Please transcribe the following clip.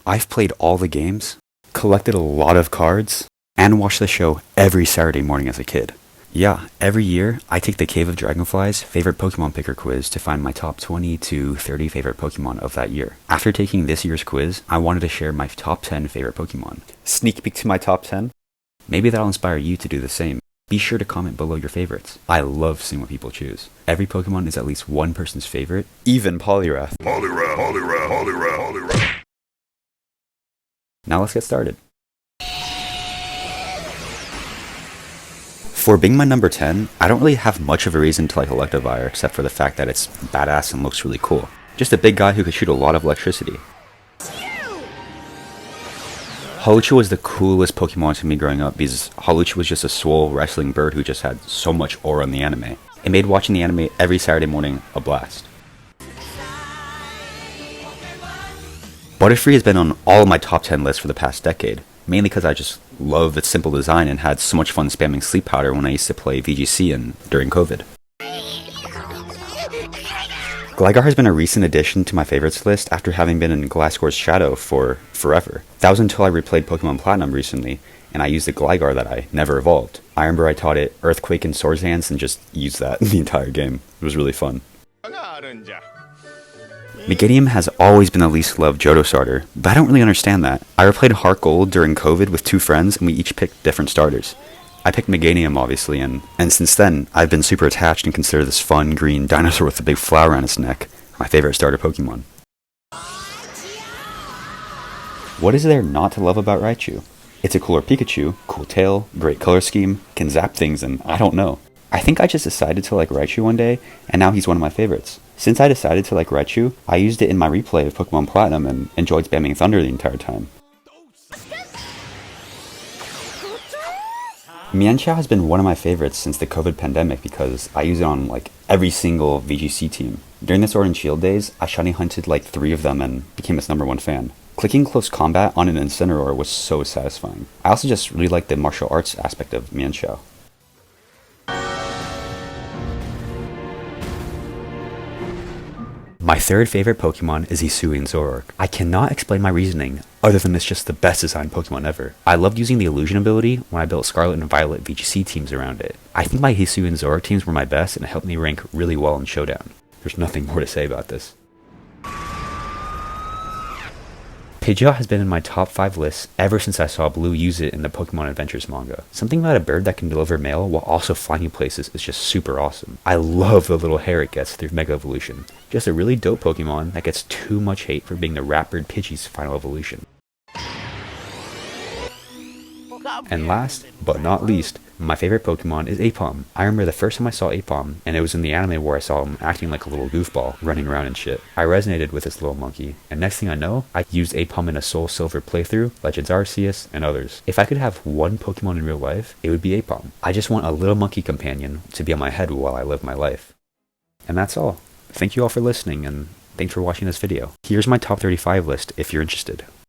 I've played all the games, collected a lot of cards, and watched the show every Saturday morning as a kid. Yeah, every year, I take the Cave of Dragonfly's favorite Pokemon picker quiz to find my top 20 to 30 favorite Pokemon of that year. After taking this year's quiz, I wanted to share my top 10 favorite Pokemon. Sneak peek to my top 10? Maybe that'll inspire you to do the same. Be sure to comment below your favorites. I love seeing what people choose. Every Pokemon is at least one person's favorite, even Poliwrath. Poliwrath. Now let's get started. For being my number 10, I don't really have much of a reason to like Electivire except for the fact that it's badass and looks really cool. Just a big guy who could shoot a lot of electricity. Hawlucha was the coolest Pokemon to me growing up because Hawlucha was just a swole wrestling bird who just had so much aura in the anime. It made watching the anime every Saturday morning a blast. Butterfree has been on all of my top 10 lists for the past decade, mainly because I just love its simple design and had so much fun spamming Sleep Powder when I used to play VGC and during COVID. Gligar has been a recent addition to my favorites list after having been in Glasgore's shadow for forever. That was until I replayed Pokemon Platinum recently, and I used a Gligar that I never evolved. I remember I taught it Earthquake and Swords Dance and just used that the entire game. It was really fun. Meganium has always been the least loved Johto starter, but I don't really understand that. I replayed Heart Gold during COVID with two friends and we each picked different starters. I picked Meganium obviously, and since then, I've been super attached and consider this fun green dinosaur with a big flower on its neck my favorite starter Pokemon. What is there not to love about Raichu? It's a cooler Pikachu, cool tail, great color scheme, can zap things, and I don't know. I think I just decided to like Raichu one day, and now he's one of my favorites. Since I decided to like Raichu, I used it in my replay of Pokemon Platinum and enjoyed spamming Thunder the entire time. Mienshao has been one of my favorites since the COVID pandemic because I use it on like every single VGC team. During the Sword and Shield days, I shiny hunted like 3 of them and became its #1 fan. Clicking close combat on an Incineroar was so satisfying. I also just really like the martial arts aspect of Mienshao. My third favorite Pokemon is Hisui and Zoroark. I cannot explain my reasoning, other than it's just the best designed Pokemon ever. I loved using the illusion ability when I built Scarlet and Violet VGC teams around it. I think my Hisui and Zoroark teams were my best and it helped me rank really well in Showdown. There's nothing more to say about this. Pidgeot has been in my top 5 lists ever since I saw Blue use it in the Pokemon Adventures manga. Something about a bird that can deliver mail while also flying you places is just super awesome. I love the little hair it gets through Mega Evolution. Just a really dope Pokemon that gets too much hate for being the Ratbird Pidgey's final evolution. And last, but not least, my favorite Pokemon is Aipom. I remember the first time I saw Aipom, and it was in the anime where I saw him acting like a little goofball, running around and shit. I resonated with this little monkey, and next thing I know, I used Aipom in a Soul Silver playthrough, Legends Arceus, and others. If I could have one Pokemon in real life, it would be Aipom. I just want a little monkey companion to be on my head while I live my life. And that's all. Thank you all for listening, and thanks for watching this video. Here's my top 35 list if you're interested.